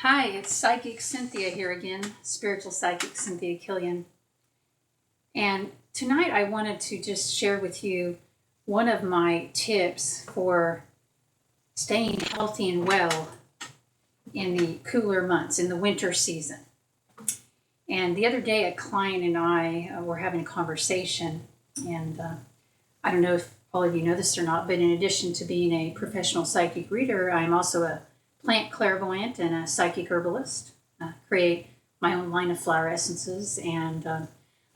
Hi, it's Psychic Cynthia here again, Spiritual Psychic Cynthia Killian. And tonight I wanted to just share with you one of my tips for staying healthy and well in the cooler months, in the winter season. And the other day, a client and I were having a conversation, and I don't know if all of you know this or not, but in addition to being a professional psychic reader, I'm also a plant clairvoyant and a psychic herbalist. Create my own line of flower essences and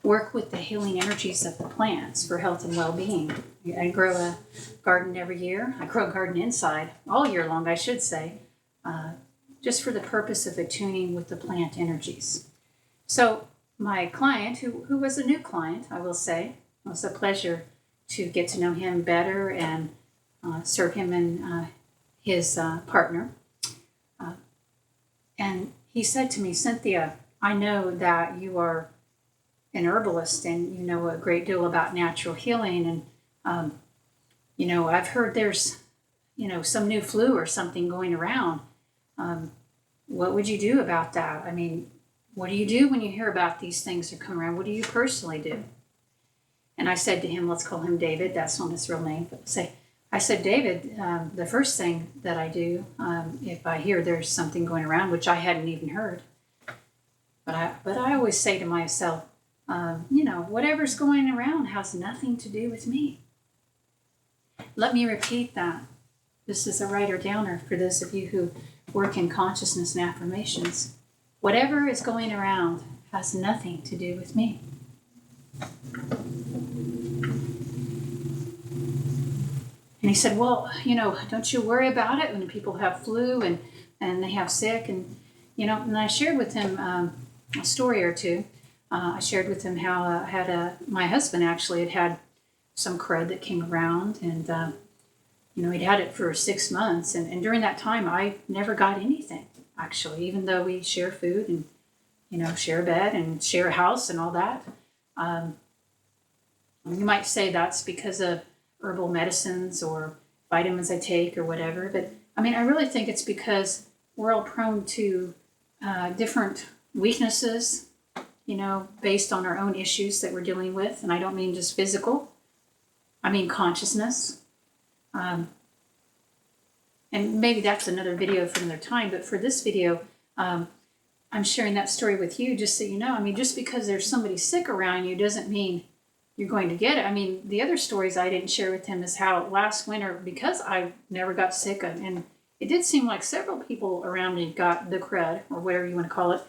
work with the healing energies of the plants for health and well-being. I grow a garden every year. I grow a garden inside all year long, I should say, just for the purpose of attuning with the plant energies. So my client, who was a new client, I will say, it was a pleasure to get to know him better and serve him and his partner. And he said to me, Cynthia, I know that you are an herbalist and you know a great deal about natural healing. And, I've heard there's, some new flu or something going around. What would you do about that? I mean, what do you do when you hear about these things that come around? What do you personally do? And I said to him, let's call him David. That's not his real name. But I said, David, the first thing that I do, if I hear there's something going around, which I hadn't even heard, but I always say to myself, whatever's going around has nothing to do with me. Let me repeat that. This is a writer-downer for those of you who work in consciousness and affirmations. Whatever is going around has nothing to do with me. And he said, well, don't you worry about it when people have flu and they have sick. And I shared with him a story or two. I shared with him how I had my husband actually had some crud that came around. And, he'd had it for 6 months. And during that time, I never got anything, actually, even though we share food and, share a bed and share a house and all that. You might say that's because of herbal medicines or vitamins I take or whatever. But I really think it's because we're all prone to different weaknesses, based on our own issues that we're dealing with. And I don't mean just physical. I mean consciousness. And maybe that's another video for another time. But for this video, I'm sharing that story with you just so you know. Just because there's somebody sick around you doesn't mean you're going to get it. The other stories I didn't share with him is how last winter, because I never got sick, and it did seem like several people around me got the crud, or whatever you want to call it.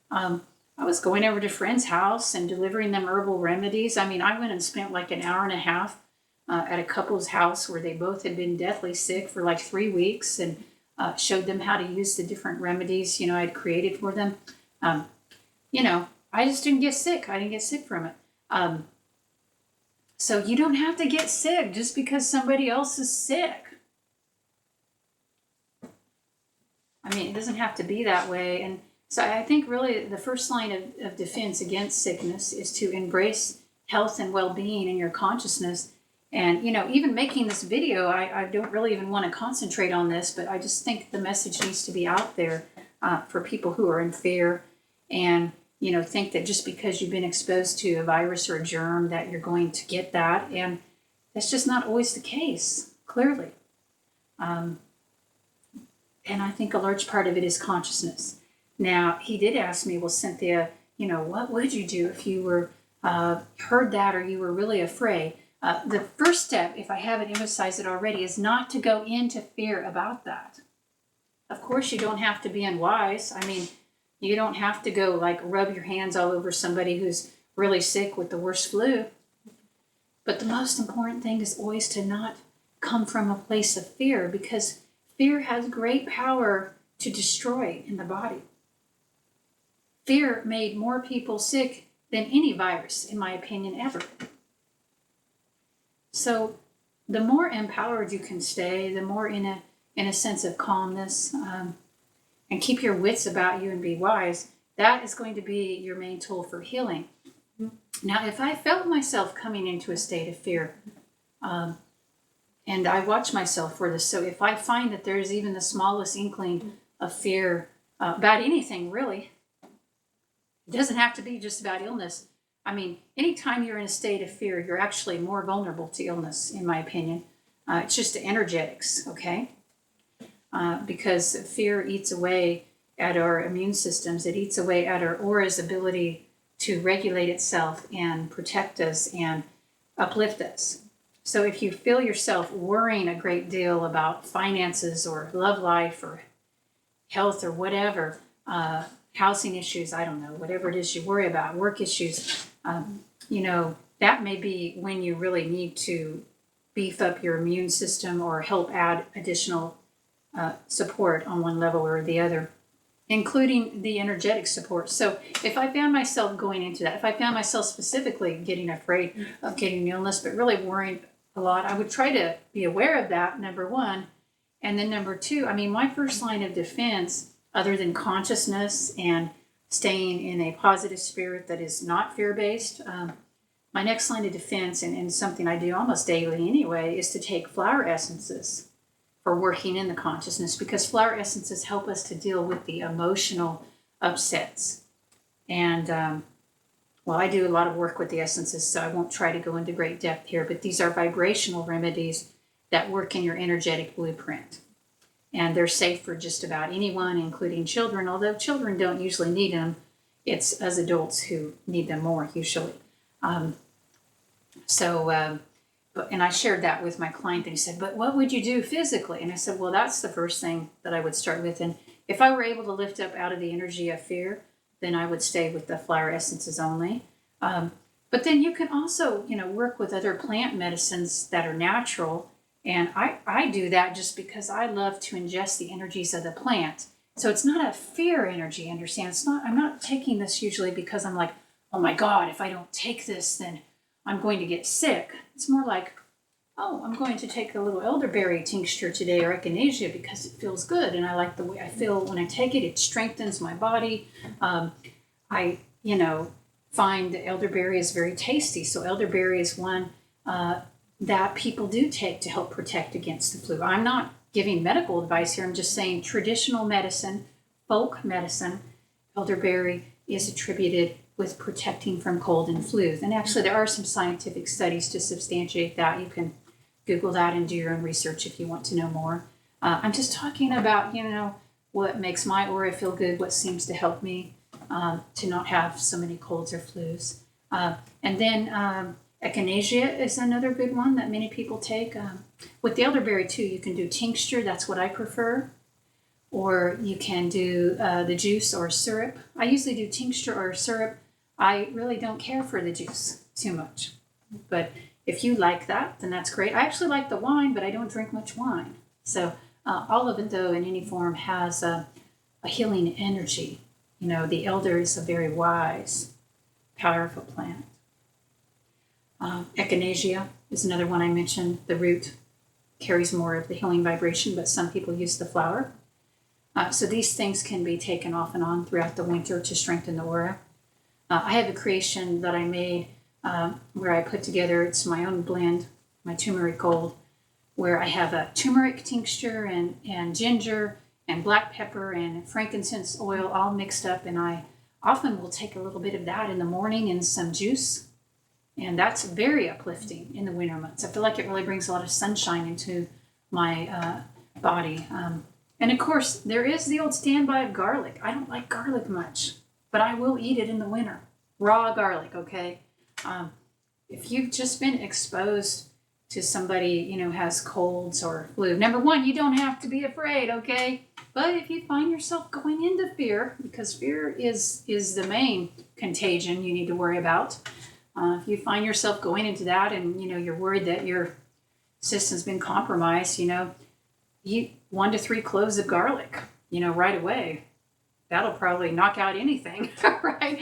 I was going over to a friend's house and delivering them herbal remedies. I went and spent like an hour and a half at a couple's house where they both had been deathly sick for like 3 weeks, and showed them how to use the different remedies, I'd created for them. I just didn't get sick. I didn't get sick from it. So you don't have to get sick just because somebody else is sick. It doesn't have to be that way. And so I think really the first line of defense against sickness is to embrace health and well-being in your consciousness. And, even making this video, I don't really even want to concentrate on this, but I just think the message needs to be out there for people who are in fear and think that just because you've been exposed to a virus or a germ that you're going to get that. And that's just not always the case, clearly. And I think a large part of it is consciousness. Now, he did ask me, well, Cynthia, what would you do if you were heard that or you were really afraid? The first step, if I haven't emphasized it already, is not to go into fear about that. Of course, you don't have to be unwise. You don't have to go rub your hands all over somebody who's really sick with the worst flu. But the most important thing is always to not come from a place of fear, because fear has great power to destroy in the body. Fear made more people sick than any virus, in my opinion, ever. So the more empowered you can stay, the more in a sense of calmness, and keep your wits about you and be wise, that is going to be your main tool for healing. Now, if I felt myself coming into a state of fear, and I watch myself for this, so if I find that there's even the smallest inkling of fear about anything, really. It doesn't have to be just about illness. I mean, anytime you're in a state of fear, you're actually more vulnerable to illness, in my opinion. It's just the energetics, okay? Because fear eats away at our immune systems. It eats away at our aura's ability to regulate itself and protect us and uplift us. So if you feel yourself worrying a great deal about finances or love life or health or whatever, housing issues, I don't know, whatever it is you worry about, work issues, that may be when you really need to beef up your immune system or help add additional support on one level or the other, including the energetic support. So if I found myself going into that, if I found myself specifically getting afraid of getting an illness, but really worrying a lot, I would try to be aware of that, number one. And then number two, I mean, my first line of defense, other than consciousness and staying in a positive spirit that is not fear-based, my next line of defense, and something I do almost daily anyway, is to take flower essences for working in the consciousness, because flower essences help us to deal with the emotional upsets. And I do a lot of work with the essences, so I won't try to go into great depth here, but these are vibrational remedies that work in your energetic blueprint. And they're safe for just about anyone, including children, although children don't usually need them. It's us adults who need them more, usually. And I shared that with my client, and he said, but what would you do physically? And I said, well, that's the first thing that I would start with. And if I were able to lift up out of the energy of fear, then I would stay with the flower essences only. But then you can also, work with other plant medicines that are natural. And I do that just because I love to ingest the energies of the plant. So it's not a fear energy, understand? I'm not taking this usually because I'm like, oh my God, if I don't take this, then I'm going to get sick. It's more like, oh, I'm going to take a little elderberry tincture today or echinacea because it feels good. And I like the way I feel when I take it. It strengthens my body. I find that elderberry is very tasty. So elderberry is one that people do take to help protect against the flu. I'm not giving medical advice here. I'm just saying traditional medicine, folk medicine, elderberry is attributed with protecting from cold and flu. And actually there are some scientific studies to substantiate that. You can Google that and do your own research if you want to know more. I'm just talking about, what makes my aura feel good, what seems to help me to not have so many colds or flus. And then echinacea is another good one that many people take. With the elderberry too, you can do tincture. That's what I prefer. Or you can do the juice or syrup. I usually do tincture or syrup. I really don't care for the juice too much. But if you like that, then that's great. I actually like the wine, but I don't drink much wine. So all of it, though, in any form has a healing energy. The elder is a very wise, powerful plant. Echinacea is another one I mentioned. The root carries more of the healing vibration, but some people use the flower. So these things can be taken off and on throughout the winter to strengthen the aura. I have a creation that I made where I put together, it's my own blend, my turmeric gold, where I have a turmeric tincture and ginger and black pepper and frankincense oil all mixed up. And I often will take a little bit of that in the morning in some juice. And that's very uplifting in the winter months. I feel like it really brings a lot of sunshine into my body. And of course, there is the old standby of garlic. I don't like garlic much, but I will eat it in the winter. Raw garlic, okay? If you've just been exposed to somebody, has colds or flu, number one, you don't have to be afraid, okay? But if you find yourself going into fear, because fear is the main contagion you need to worry about. If you find yourself going into that and, you're worried that your system's been compromised, eat 1 to 3 cloves of garlic, right away. That'll probably knock out anything, right?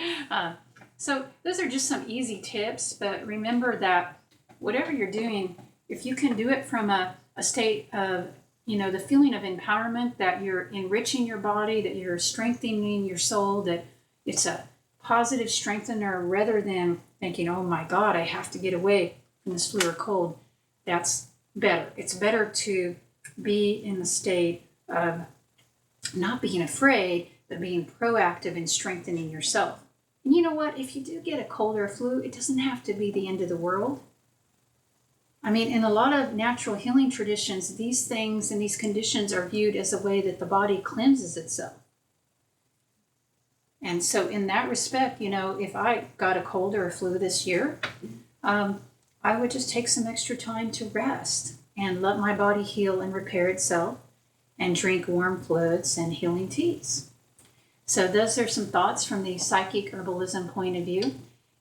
So those are just some easy tips, but remember that whatever you're doing, if you can do it from a state of, the feeling of empowerment, that you're enriching your body, that you're strengthening your soul, that it's a positive strengthener rather than thinking, oh my God, I have to get away from this flu or cold, that's better. It's better to be in the state of not being afraid, but being proactive in strengthening yourself. And you know what? If you do get a cold or a flu, it doesn't have to be the end of the world. I mean, in a lot of natural healing traditions, these things and these conditions are viewed as a way that the body cleanses itself. And so in that respect, if I got a cold or a flu this year, I would just take some extra time to rest and let my body heal and repair itself and drink warm fluids and healing teas. So those are some thoughts from the psychic herbalism point of view.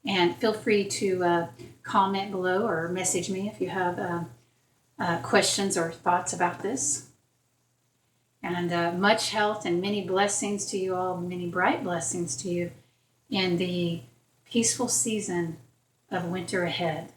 And feel free to comment below or message me if you have questions or thoughts about this. And much health and many blessings to you all, many bright blessings to you in the peaceful season of winter ahead.